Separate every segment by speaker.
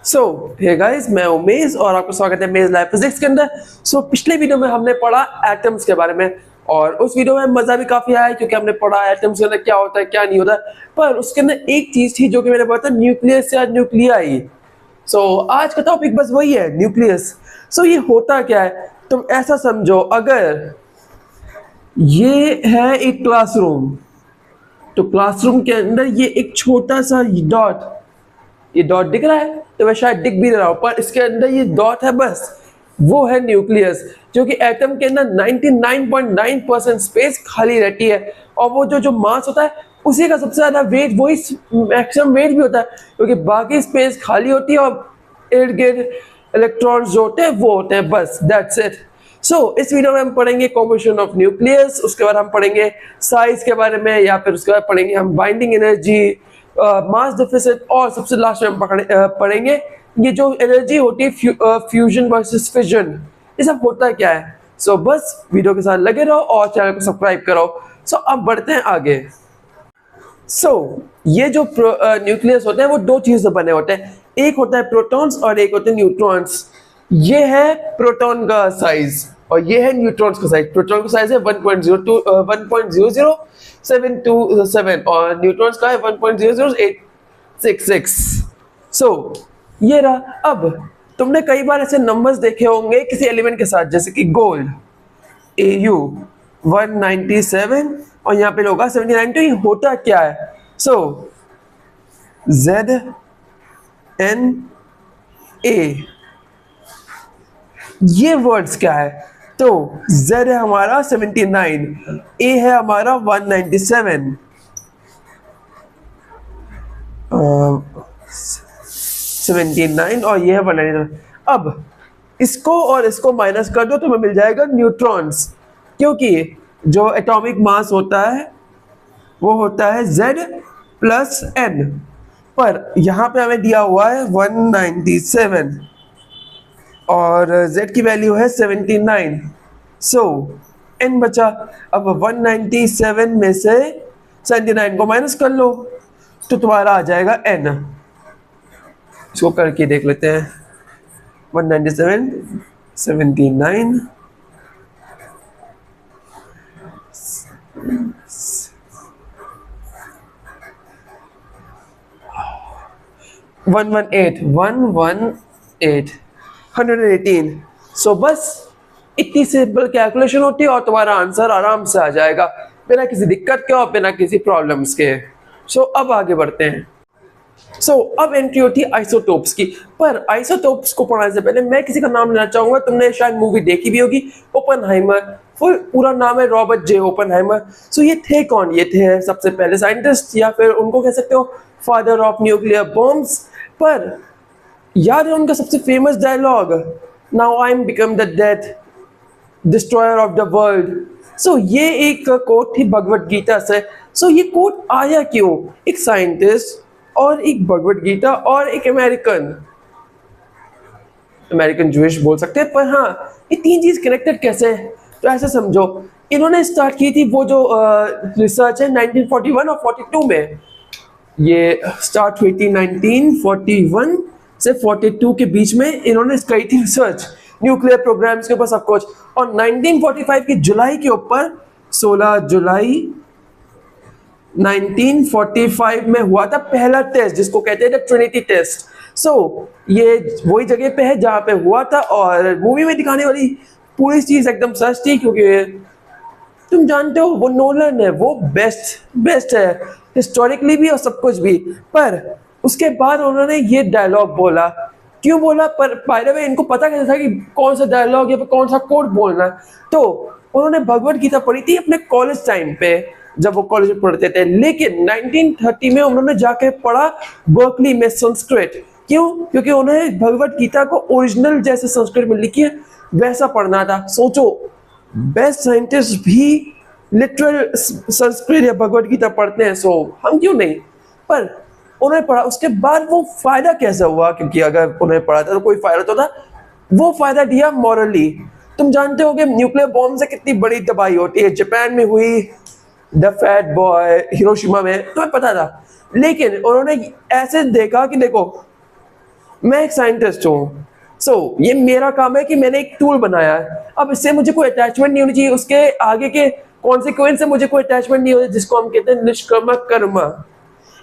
Speaker 1: सो hey guys, मैं उमेश और आपका स्वागत है मेज लाइव फिजिक्स के अंदर। पिछले वीडियो में हमने पढ़ा एटम्स के बारे में और उस वीडियो में मजा भी काफी आया क्योंकि हमने पढ़ा एटम्स के अंदर क्या होता है क्या नहीं होता। पर उसके अंदर एक चीज थी जो कि मैंने बताया न्यूक्लियस या न्यूक्लियाई। आज का टॉपिक बस वही है, न्यूक्लियस। ये होता क्या है, तुम ऐसा समझो, अगर ये है एक क्लासरूम, तो क्लासरूम के अंदर ये एक छोटा सा डॉट, ये डॉट दिख रहा है, तो मैं शायद दिख भी रहा हूं, पर इसके अंदर ये डॉट है, बस वो है न्यूक्लियस। जो कि एटम के अंदर 99.9% स्पेस खाली रहती है और वो जो मास होता है उसी का सबसे ज्यादा वेट, वही मैक्सिमम वेट भी होता है, क्योंकि बाकी स्पेस खाली होती है और इर्द गिर्द इलेक्ट्रॉन्स जो होते हैं वो होते हैं, बस दैट्स इट। इस वीडियो में हम पढ़ेंगे कॉम्पोजिशन ऑफ न्यूक्लियस, उसके बाद हम पढ़ेंगे साइज के बारे में, या फिर उसके बाद पढ़ेंगे हम बाइंडिंग एनर्जी, मास डेफिसिट, और सबसे लास्ट में हम पढ़ेंगे ये जो एनर्जी होती है फ्यूजन वर्सेस फिजन, ये सब होता क्या है। बस वीडियो के साथ लगे रहो और चैनल को सब्सक्राइब करो। अब बढ़ते हैं आगे। ये जो न्यूक्लियस होते हैं वो दो चीजों से बने होते हैं, एक होता है प्रोटॉन्स और एक होते हैं न्यूट्रॉन्स। ये है प्रोटॉन का साइज और ये है न्यूट्रॉन्स का साइज। प्रोटॉन का साइज है 1.00727 और न्यूट्रॉन्स का है 1.00866। ये रहा। अब तुमने कई बार ऐसे नंबर्स देखे होंगे किसी एलिमेंट के साथ, जैसे कि गोल्ड AU 197 और यहाँ पे होगा 79। तो ये होता क्या है? ZNA, ये वर्ड्स क्या है? तो Z है हमारा 79, A है हमारा 197, 79 और ये है 197। अब इसको और इसको माइनस कर दो तो हमें मिल जाएगा न्यूट्रॉन्स, क्योंकि जो एटॉमिक मास होता है वो होता है Z प्लस N, पर यहाँ पे हमें दिया हुआ है 197 और Z की वैल्यू है 79। N बचा। अब 197 में से 79 को माइनस कर लो तो तुम्हारा आ जाएगा N। इसको करके देख लेते हैं। 197 79 118 बस इतनी सिंपल कैलकुलेशन होती है और तुम्हारा आंसर आराम से आ जाएगा बिना किसी दिक्कत के और बिना किसी प्रॉब्लम्स के। अब आगे बढ़ते हैं। अब एंट्री होती है आइसोटोप्स की। पर आइसोटोप्स को पढ़ने से पहले मैं किसी का नाम लेना चाहूंगा। तुमने शायद मूवी देखी भी होगी, ओपेनहाइमर। पूरा नाम है रॉबर्ट जे ओपेनहाइमर। ये थे कौन? ये थे सबसे पहले साइंटिस्ट, या फिर उनको कह सकते हो फादर ऑफ न्यूक्लियर बॉम्ब्स। पर याद है उनका सबसे famous dialogue, now I am become the death destroyer of the world. ये एक कोट थी भगवत गीता से। ये कोट आया क्यों? एक साइंटिस्ट और एक भगवत गीता और एक अमेरिकन जूइश बोल सकते हैं, पर हाँ, ये तीन चीज कनेक्टेड कैसे है? तो ऐसे समझो, इन्होंने स्टार्ट की थी वो जो रिसर्च है 1941 और 42 में। ये स्टार्ट हुई थी 1941 से 42 के बीच में इन्होंने करी थी रिसर्च न्यूक्लियर प्रोग्राम्स के ऊपर सब कुछ। और 1945 की जुलाई के ऊपर 16 जुलाई 1945 में हुआ था पहला टेस्ट, जिसको कहते हैं ट्रिनिटी टेस्ट। ये वही जगह पे है जहां पे हुआ था और मूवी में दिखाने वाली पूरी चीज एकदम सच थी, क्योंकि तुम जानते हो वो नोलन है, वो बेस्ट है हिस्टोरिकली भी और सब कुछ भी। पर उसके बाद उन्होंने ये डायलॉग बोला। क्यों बोला? पर बाय द वे इनको पता कैसे था कि कौन सा डायलॉग या कौन सा कोड बोलना है? तो उन्होंने भगवत गीता पढ़ी थी अपने कॉलेज टाइम पे, जब वो कॉलेज में पढ़ते थे। लेकिन 1930 में उन्होंने जाके पढ़ा बर्कली में संस्कृत। क्यों? क्योंकि उन्हें भगवत गीता को ओरिजिनल जैसे संस्कृत में लिखी है वैसा पढ़ना था। सोचो, बेस्ट साइंटिस्ट भी लिटरल संस्कृत या भगवत गीता पढ़ते हैं, हम क्यों नहीं? पर उन्हें पढ़ा, उसके बाद वो फायदा कैसे हुआ? क्योंकि अगर उन्हें पढ़ा था तो कोई फायदा तो था। वो फायदा दिया मॉरली। तुम जानते हो कि न्यूक्लियर बॉम्ब से कितनी बड़ी तबाही होती है। जापान में हुई, द फैट बॉय, हिरोशिमा में, तुम्हें पता था। लेकिन उन्होंने ऐसे देखा कि देखो, मैं एक साइंटिस्ट हूँ। ये मेरा काम है कि मैंने एक टूल बनाया है। अब इससे मुझे कोई अटैचमेंट नहीं होनी चाहिए, उसके आगे के कॉन्सिक्वेंस से मुझे कोई अटैचमेंट नहीं होती, जिसको हम कहते हैं निष्कर्म कर्म।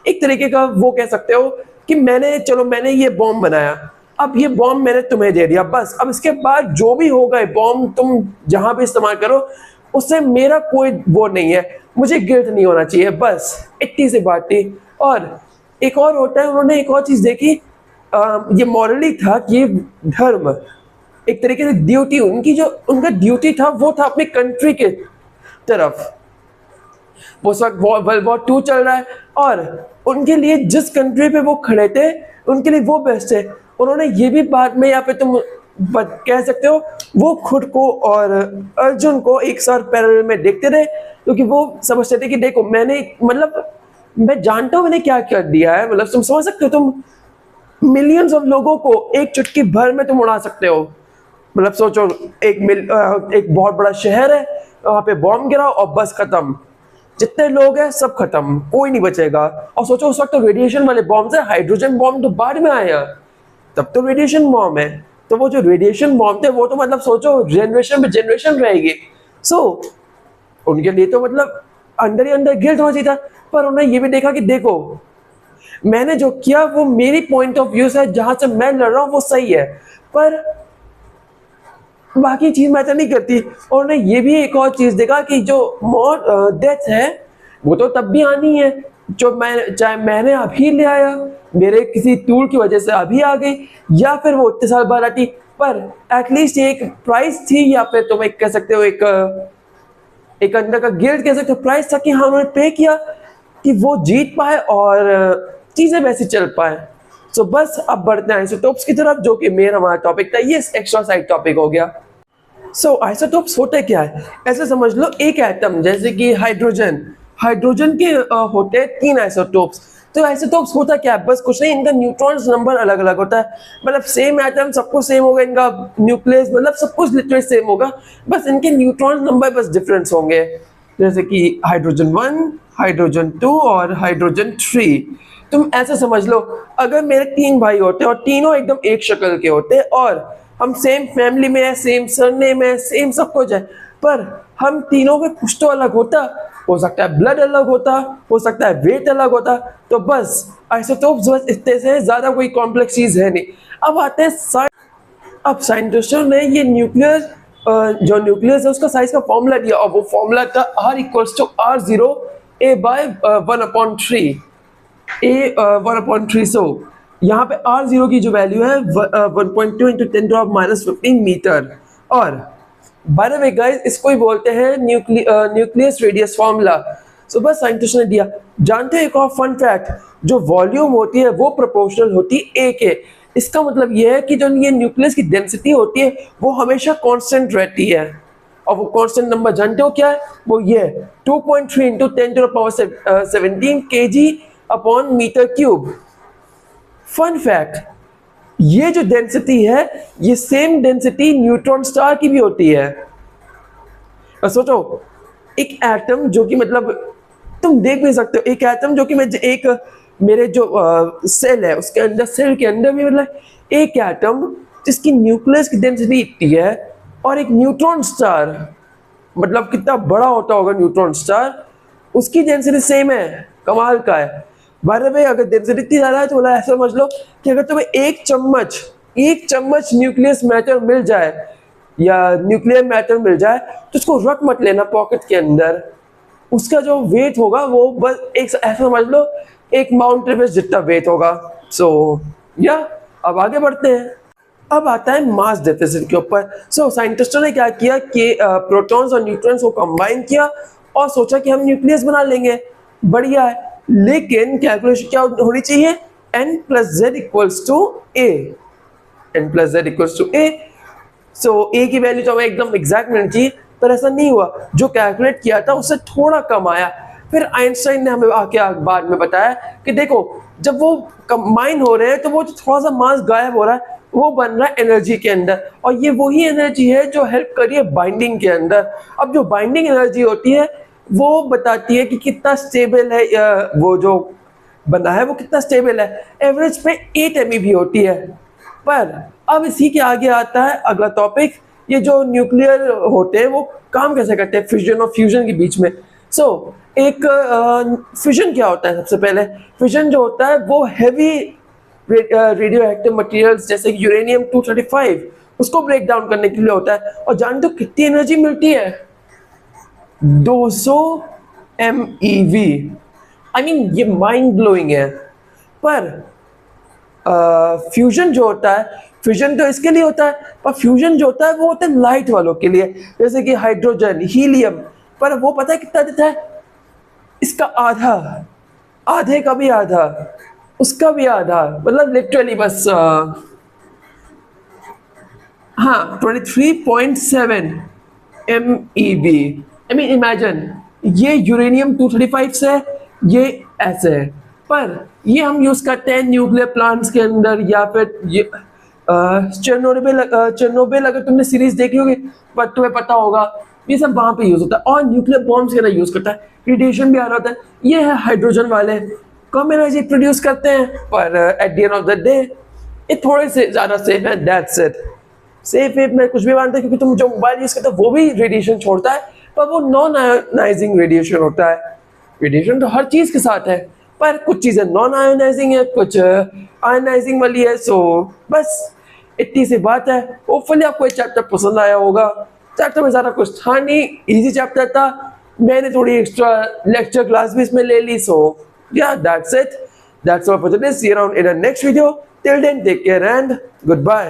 Speaker 1: एक तरीके का वो कह सकते हो कि मैंने ये बॉम्ब बनाया, अब ये बॉम्ब मैंने तुम्हें दे दिया, बस अब इसके बाद जो भी होगा ये बॉम्ब तुम जहां भी इस्तेमाल करो उससे मेरा कोई वो नहीं है, मुझे गिल्ट नहीं होना चाहिए, बस इतनी सी बात थी। और एक और होता है, उन्होंने एक और चीज देखी, ये मॉरली था कि ये धर्म एक तरीके से ड्यूटी, उनका ड्यूटी था वो था अपनी कंट्री के तरफ। वो उस वक्त वर्ल्ड वॉर 2 चल रहा है और उनके लिए जिस कंट्री पे वो खड़े थे उनके लिए वो बेस्ट है। उन्होंने ये भी बाद में, या पे तुम कह सकते हो, वो खुद को और अर्जुन को एक साथ पैरेलल में देखते थे, क्योंकि वो समझते थे कि देखो मैं जानता हूँ मैंने क्या कर दिया है, मतलब तुम समझ सकते हो, तुम मिलियंस ऑफ लोगों को एक चुटकी भर में तुम उड़ा सकते हो। मतलब सोचो, एक बहुत बड़ा शहर है, वहां पे बॉम्ब गिरा और बस खत्म, जितने लोग हैं सब खत्म, कोई नहीं बचेगा। और सोचो उस वक्त तो रेडिएशन वाले बॉम्ब है, हाइड्रोजन बॉम्ब तो बाद में आया, तब तो रेडिएशन बॉम्ब है। तो वो जो रेडिएशन बॉम्ब थे वो तो मतलब सोचो जनरेशन पे जनरेशन रहेगी। उनके लिए तो मतलब अंदर ही अंदर गिल्ट होना चाहिए था, पर उन्होंने ये भी देखा कि देखो मैंने जो किया वो मेरी पॉइंट ऑफ व्यू से, जहां से मैं लड़ रहा हूं वो सही है, पर बाकी चीज मैटर नहीं करती। और उन्होंने ये भी एक और चीज देखा कि जो डेथ है वो तो तब भी आनी है, चाहे मैंने अभी ले आया, मेरे किसी टूल की वजह से अभी आ गई, या फिर वो इतने साल बाद आती, पर एटलीस्ट ये एक प्राइस थी, या फिर तुम एक कह सकते हो एक अंदर का गिल्ट कह सकते हो, प्राइस था कि हाँ उन्होंने पे किया कि वो जीत पाए और चीजें वैसे चल पाए। बस अब बढ़ते हैं आइसोटोप्स की तरफ, जो कि मेन हमारा टॉपिक था, ये एक्स्ट्रा साइड टॉपिक हो गया। आइसोटोप्स होते क्या है, ऐसे समझ लो एक एटम जैसे कि हाइड्रोजन के होते हैं 3 आइसोटोप्स। तो आइसोटोप्स होता क्या है, बस कुछ नहीं, इनका न्यूट्रॉन्स नंबर अलग अलग होता है, मतलब सेम एटम सबको सेम होगा, इनका न्यूक्लियस मतलब सब कुछ लिटरली सेम होगा, बस इनके न्यूट्रॉन्स नंबर बस डिफरेंस होंगे। जैसे कि हाइड्रोजन 1, हाइड्रोजन 2 और हाइड्रोजन 3। तुम ऐसे समझ लो, अगर मेरे 3 भाई होते और तीनों एकदम एक शक्ल के होते और हम सेम फैमिली में है, सेम सरनेम है, सेम सब कुछ है, पर हम तीनों में कुछ तो अलग होता, हो सकता है ब्लड अलग होता, हो सकता है वेट अलग होता, तो बस आइसोटोप्स बस इतने से ज्यादा कोई कॉम्प्लेक्स चीज है नहीं। अब आते हैं अब साइंटिस्टों ने ये जो न्यूक्लियस है उसका साइज का फॉर्मूला दिया, और वो फॉर्मूला था R = R0 A/1/3, A 1/3। यहाँ पे R0 की जो वैल्यू है 1.2 × 10⁻15 मीटर। और बाय द वे गाइस, इसको ही बोलते हैं न्यूक्लियस रेडियस फॉर्मूला। बस साइंटिस्ट ने दिया। जानते हो एक और फन फैक्ट, जो वॉल्यूम होती है वो प्रोपोर्शनल होती है A के। इसका मतलब ये है कि जो ये न्यूक्लियस की डेंसिटी होती है वो हमेशा कांस्टेंट रहती है, और वो कांस्टेंट नंबर जानते हो क्या है, वो ये 2.3 × 10⁻17 kg/m³। फन फैक्ट, ये जो डेंसिटी है ये सेम डेंसिटी न्यूट्रॉन स्टार की भी होती है। सोचो एक एटम जो कि मतलब तुम देख भी सकते हो, एक एटम जो कि मेरे जो सेल है उसके अंदर, सेल के अंदर भी मतलब एक एटम जिसकी न्यूक्लियस की डेंसिटी इतनी है, और एक न्यूट्रॉन स्टार, मतलब कितना बड़ा होता होगा न्यूट्रॉन स्टार, उसकी डेंसिटी सेम है। कमाल का है। बाय द वे, अगर डेंसिटी इतनी ज्यादा है तो मतलब ऐसा समझ लो कि अगर तुम्हें एक चम्मच न्यूक्लियस मैटर मिल जाए या न्यूक्लियर मैटर मिल जाए तो उसको रख मत लेना पॉकेट के अंदर, उसका जो वेट होगा वो बस एक ऐसा समझ लो एक माउंट एवरेस्ट जितना वेट होगा। अब आगे बढ़ते हैं। अब आता है मास डेफिसिट के ऊपर। साइंटिस्टों ने क्या किया कि प्रोटॉन्स और न्यूट्रॉन्स को कंबाइन किया और सोचा कि हम न्यूक्लियस बना लेंगे, बढ़िया है, लेकिन कैलकुलेशन क्या होनी चाहिए, n + z = a, n + z = a। a की वैल्यू तो हमें एकदम एग्जैक्ट मिलनी चाहिए, पर ऐसा नहीं हुआ। जो कैलकुलेट किया था उससे थोड़ा कम आया। फिर आइंस्टाइन ने हमें आके बाद में बताया कि देखो जब वो कंबाइन हो रहे हैं तो वो जो थोड़ा सा मास गायब हो रहा है वो बन रहा है एनर्जी के अंदर, और ये वही एनर्जी है जो हेल्प कर रही है बाइंडिंग के अंदर। अब जो बाइंडिंग एनर्जी होती है वो बताती है कि कितना स्टेबल है वो जो बना है, वो कितना स्टेबल है। एवरेज पे 8 MeV होती है। पर अब इसी के आगे आता है अगला टॉपिक, ये जो न्यूक्लियर होते हैं वो काम कैसे करते हैं फिजन और फ्यूजन के बीच में। एक फिजन क्या होता है? सबसे पहले फिजन जो होता है वो हैवी रेडियो एक्टिव मटेरियल्स जैसे कि यूरेनियम 235 उसको ब्रेक डाउन करने के लिए होता है। और जानते हो कितनी एनर्जी मिलती है? 200 MeV। आई मीन ये माइंड ब्लोइंग है। पर फ्यूजन जो होता है, फ्यूजन तो इसके लिए होता है, पर फ्यूजन जो होता है वो होता है लाइट वालों के लिए, जैसे कि हाइड्रोजन, हीलियम। पर वो पता है कितना देता है? इसका आधा, आधे का भी आधा, उसका भी आधा, मतलब लिटरली बस हाँ 23.7 MeV। आई मीन इमेजिन, ये यूरेनियम 235 से ये ऐसे है, पर ये हम यूज करते हैं न्यूक्लियर प्लांट्स के अंदर, या फिर ये चेरनोबिल अगर तुमने सीरीज देखी होगी पर तुम्हें पता होगा ये सब वहां पे यूज होता है। और न्यूक्लियर बॉम्ब्स के अंदर यूज करता है, रेडिएशन भी आ रहा होता है। ये है हाइड्रोजन वाले, कम एनर्जी प्रोड्यूस करते हैं, पर at the end of the day ये थोड़े से ज्यादा सेफ है। That's it. सेफ वेफ में कुछ भी मानते हैं, क्योंकि तुम जो मोबाइल यूज करते हो वो भी रेडिएशन छोड़ता है, पर वो नॉन आयोनाइजिंग रेडिएशन होता है। रेडिएशन तो हर चीज के साथ है, पर कुछ चीजें नॉन आयोनाइजिंग है, कुछ आयोनाइजिंग वाली है। सो बस इतनी सी बात है। होपफुली आपको ये चैप्टर पसंद आया होगा। चैप्टर में ज्यादा कुछ था नहीं, इजी चैप्टर था। मैंने थोड़ी एक्स्ट्रा लेक्चर क्लास भी इसमें ले ली। सो yeah, that's it. That's all for today. See you around in the next video. Till then, take care and goodbye.